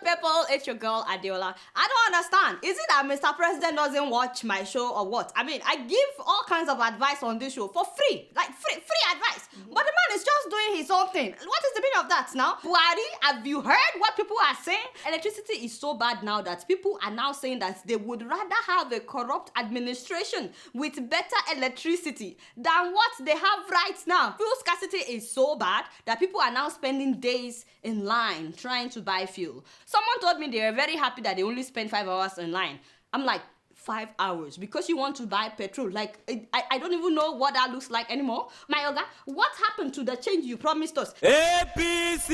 people? It's your girl Adeola. I don't understand. Is it that Mr. President doesn't watch my show or what? I mean, I give all kinds of advice on this show for free. Like free advice. But the man is just doing his own thing. What is the meaning of that now? Buhari, have you heard what people are saying? Electricity is so bad now that people are now saying that they would rather have a corrupt administration with better electricity than what they have right now. Fuel scarcity is so bad that people are now spending days in line trying to buy fuel. Someone told me they were very happy that they only spend 5 hours in line. I'm like, 5 hours because you want to buy petrol? Like, I don't even know what that looks like anymore. My Oga, what happened to the change you promised us? APC!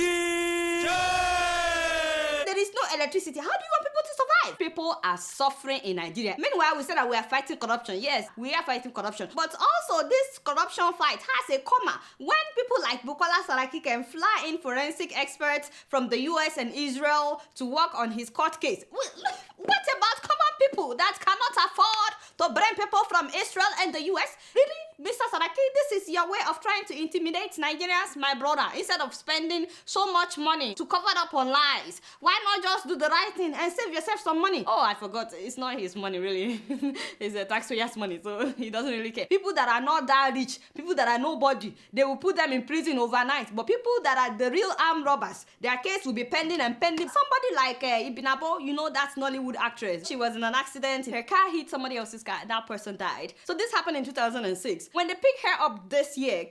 There is no electricity. How do you want people to survive? People are suffering in Nigeria. Meanwhile, we said that we are fighting corruption. Yes, we are fighting corruption. But also, this corruption fight has a comma. When people like Bukola Saraki can fly in forensic experts from the US and Israel to work on his court case, what about common people that cannot afford to bring people from Israel and the US? Really? Mr. Saraki, this is your way of trying to intimidate Nigerians, my brother. Instead of spending so much money to cover up on lies, why not just do the right thing and save yourself some money? Oh, I forgot. It's not his money, really. It's a taxpayer's money, so he doesn't really care. People that are not that rich, people that are nobody, they will put them in prison overnight. But people that are the real armed robbers, their case will be pending and pending. Somebody like Ibinabo, you know, that's Nollywood actress. She was in an accident. Her car hit somebody else's car. That person died. So this happened in 2006. When they pick her up this year,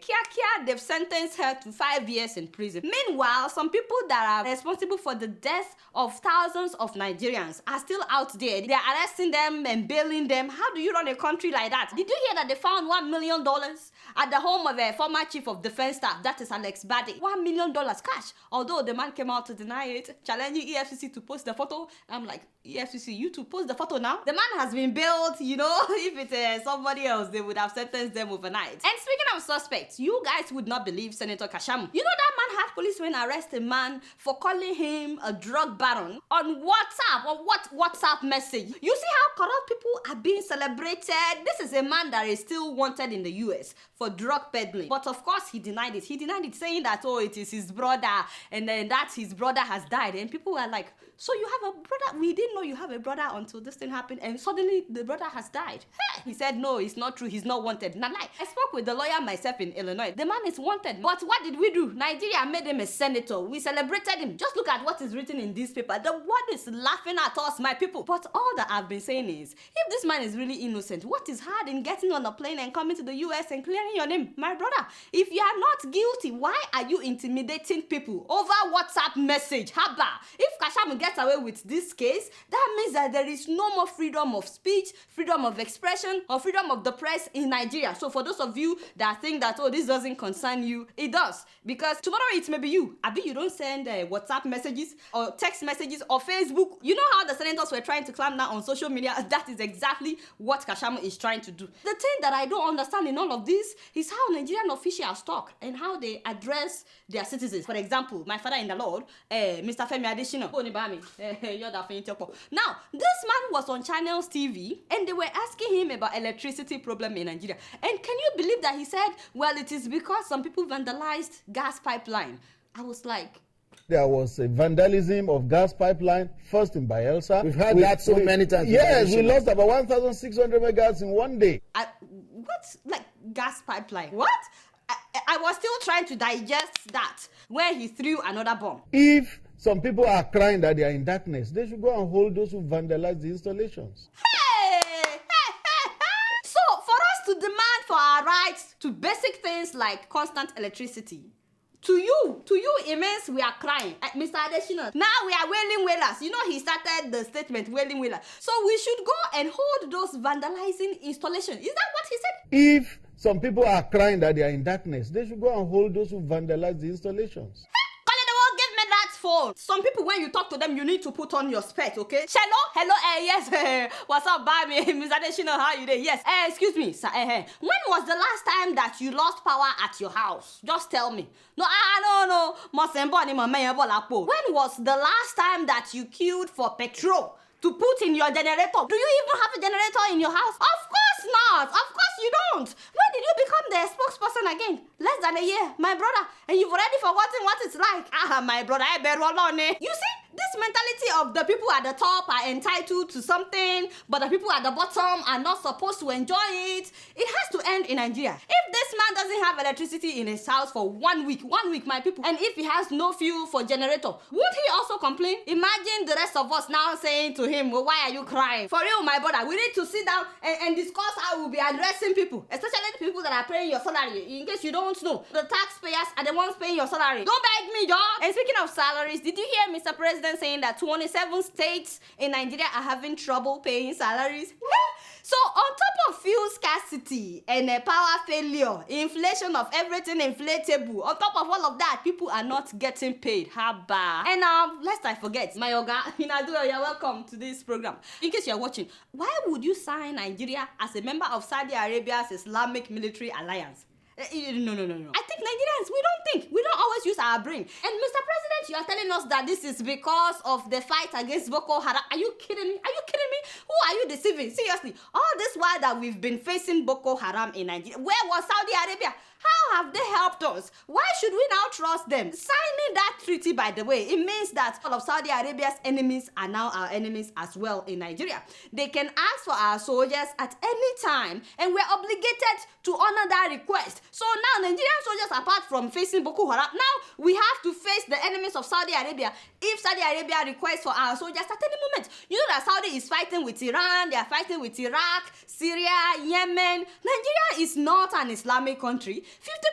they've sentenced her to 5 years in prison. Meanwhile, some people that are responsible for the death of thousands of Nigerians are still out there. They're arresting them and bailing them. How do you run a country like that? Did you hear that they found $1 million at the home of a former chief of defense staff? That is Alex Bade. $1 million cash. Although the man came out to deny it, challenging EFCC to post the photo. I'm like, EFCC, you to post the photo now? The man has been bailed, you know. If it's somebody else, they would have sentenced them overnight. And speaking of suspects, you guys would not believe Senator Kashamu. You know that man had policemen arrest a man for calling him a drug baron on WhatsApp, or what WhatsApp message. You see how corrupt people are being celebrated? This is a man that is still wanted in the US for drug peddling. But of course, he denied it. He denied it, saying that, oh, it is his brother, and then that his brother has died. And people were like, so you have a brother? We didn't know you have a brother until this thing happened, and suddenly the brother has died. Hey! He said, no, it's not true. He's not wanted. Nah, lie. I spoke with the lawyer myself in Illinois. The man is wanted. But what did we do? Nigeria made him a senator. We celebrated him. Just look at what is written in this paper. The world is laughing at us, my people. But all that I've been saying is, if this man is really innocent, what is hard in getting on a plane and coming to the US and clearing your name? My brother, if you are not guilty, why are you intimidating people over WhatsApp message? Haba! If Kashamu gets away with this case, that means that there is no more freedom of speech, freedom of expression, or freedom of the press in Nigeria. So for those of you that think that, oh, this doesn't concern you, it does. Because tomorrow it may be you. Abi, you don't send WhatsApp messages or text messages or Facebook. You know how the senators were trying to clamp down on social media? That is exactly what Kashamu is trying to do. The thing that I don't understand in all of this is how Nigerian officials talk and how they address their citizens. For example, my father in the Lord, Mr. Femi Adesina. Now, this man was on Channels TV and they were asking him about electricity problem in Nigeria. And can you believe that he said, well, it is because some people vandalized gas pipeline. I was like, there was a vandalism of gas pipeline, first in Bayelsa. We've heard that so many times. Yes, we lost about 1,600 megawatts in one day. What? Like gas pipeline? What? I was still trying to digest that where he threw another bomb. If some people are crying that they are in darkness, they should go and hold those who vandalize the installations. So for us to demand for our rights to basic things like constant electricity, to you, it means we are crying. Mr. Adesina, now we are wailing wailers. You know, he started the statement, wailing wailers. So we should go and hold those vandalizing installations. Is that what he said? If some people are crying that they are in darkness, they should go and hold those who vandalize the installations. Phone. Some people, when you talk to them, you need to put on your specs, okay? Hello, yes, what's up, baby? Mr. Adesina, how you doing? Yes, excuse me, sir, when was the last time that you lost power at your house? Just tell me. No, no. When was the last time that you queued for petrol to put in your generator? Do you even have a generator in your house? Of course not. Of course you don't. When did you become the spokesperson again? Less than a year, my brother. And you've already forgotten what it's like. My brother, you see? This mentality of the people at the top are entitled to something, but the people at the bottom are not supposed to enjoy it. It has to end in Nigeria. If this man doesn't have electricity in his house for 1 week, my people, and if he has no fuel for generator, would he also complain? Imagine the rest of us now saying to him, well, why are you crying? For real, my brother, we need to sit down and discuss how we'll be addressing people, especially the people that are paying your salary. In case you don't know, the taxpayers are the ones paying your salary. Don't beg me, y'all. And speaking of salaries, did you hear Mr. President saying that 27 states in Nigeria are having trouble paying salaries? So on top of fuel scarcity and power failure, inflation of everything inflatable, on top of all of that, people are not getting paid. Haba. And lest I forget, my Oga, Adeola, you're welcome to this program. In case you're watching, why would you sign Nigeria as a member of Saudi Arabia's Islamic military alliance? No. I think Nigerians, we don't always use our brain. And Mr. President, you are telling us that this is because of the fight against Boko Haram. Are you kidding me? Who are you deceiving? Seriously, all this while that we've been facing Boko Haram in Nigeria, where was Saudi Arabia? How have they helped us? Why should we now trust them? Signing that treaty, by the way, it means that all of Saudi Arabia's enemies are now our enemies as well in Nigeria. They can ask for our soldiers at any time, and we're obligated to honor that request. So now Nigerian soldiers, apart from facing Boko Haram, now we have to face the enemies of Saudi Arabia if Saudi Arabia requests for our soldiers at any moment. You know that Saudi is fighting with Iran, they are fighting with Iraq, Syria, Yemen. Nigeria is not an Islamic country.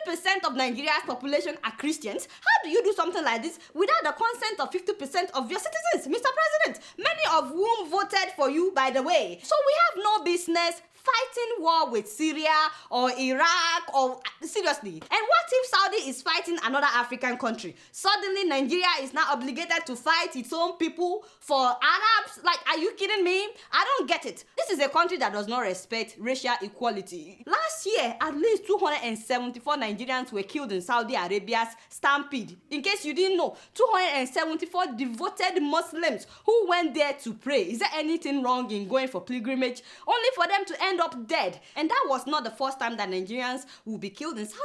50% of Nigeria's population are Christians. How do you do something like this without the consent of 50% of your citizens, Mr. President? Many of whom voted for you, by the way. So we have no business fighting war with Syria or Iraq or seriously. And what if Saudi is fighting another African country? Suddenly Nigeria is now obligated to fight its own people for Arabs? Like, are you kidding me? I don't get it. This is a country that does not respect racial equality. Last year, at least 274 Nigerians were killed in Saudi Arabia's stampede. In case you didn't know, 274 devoted Muslims who went there to pray. Is there anything wrong in going for pilgrimage only for them to end up dead? And that was not the first time that Nigerians will be killed in Saudi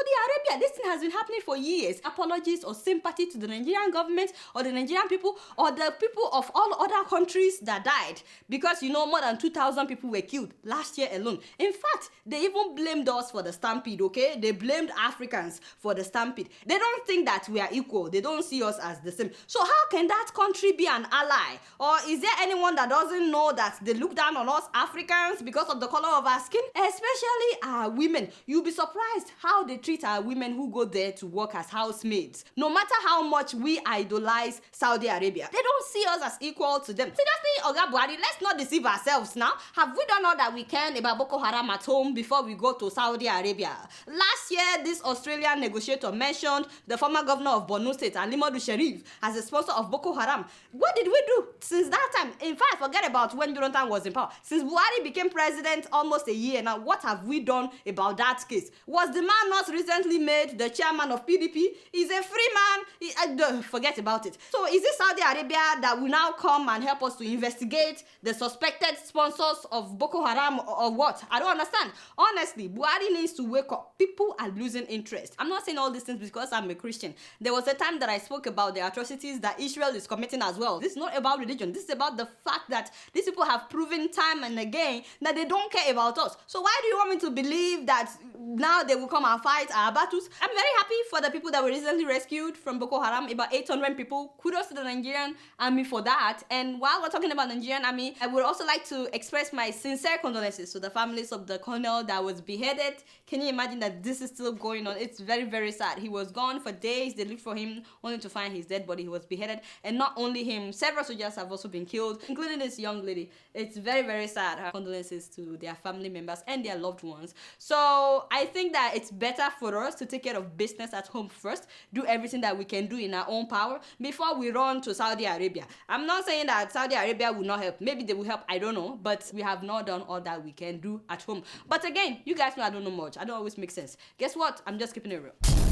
Arabia. This thing has been happening for years. Apologies or sympathy to the Nigerian government or the Nigerian people or the people of all other countries that died, because you know more than 2,000 people were killed last year alone. In fact, they even blamed us for the stampede, okay? They blamed Africans for the stampede. They don't think that we are equal. They don't see us as the same. So how can that country be an ally? Or is there anyone that doesn't know that they look down on us Africans because of the color of our skin? Especially our women. You'll be surprised how they treat our women who go there to work as housemaids. No matter how much we idolize Saudi Arabia, they don't see us as equal to them. Seriously, Oga Buhari, let's not deceive ourselves now. Have we done all that we can about Boko Haram at home before we go to Saudi Arabia? Last year, this Australian negotiator mentioned the former governor of Borno State, Alimadu Sharif, as a sponsor of Boko Haram. What did we do since that time? In fact, forget about when Jonathan was in power. Since Buhari became president almost a year now, what have we done about that case? Was the man not recently made the chairman of PDP? He's a free man. Forget about it. So is it Saudi Arabia that will now come and help us to investigate the suspected sponsors of Boko Haram or what? I don't understand. Honestly, Buhari needs to wake up. People are losing interest. I'm not saying all these things because I'm a Christian. There was a time that I spoke about the atrocities that Israel is committing as well. This is not about religion. This is about the fact that these people have proven time and again that they don't care about us. So why do you want me to believe that now they will come and fight our battles? I'm very happy for the people that were recently rescued from Boko Haram, about 800 people. Kudos to the Nigerian army for that. And while we're talking about Nigerian army, I would also like to express my sincere condolences to the families of the colonel that was beheaded. Can you imagine that this is still going on? It's very, very sad. He was gone for days. They looked for him only to find his dead body. He was beheaded. And not only him, several soldiers have also been killed, including this young lady. It's very, very sad. Our condolences to their family members and their loved ones. So I think that it's better for us to take care of business at home first, do everything that we can do in our own power before we run to Saudi Arabia. I'm not saying that Saudi Arabia will not help. Maybe they will help, I don't know, but we have not done all that we can do at home. But again, you guys know I don't know much. I don't always make sense. Guess what? I'm just keeping it real.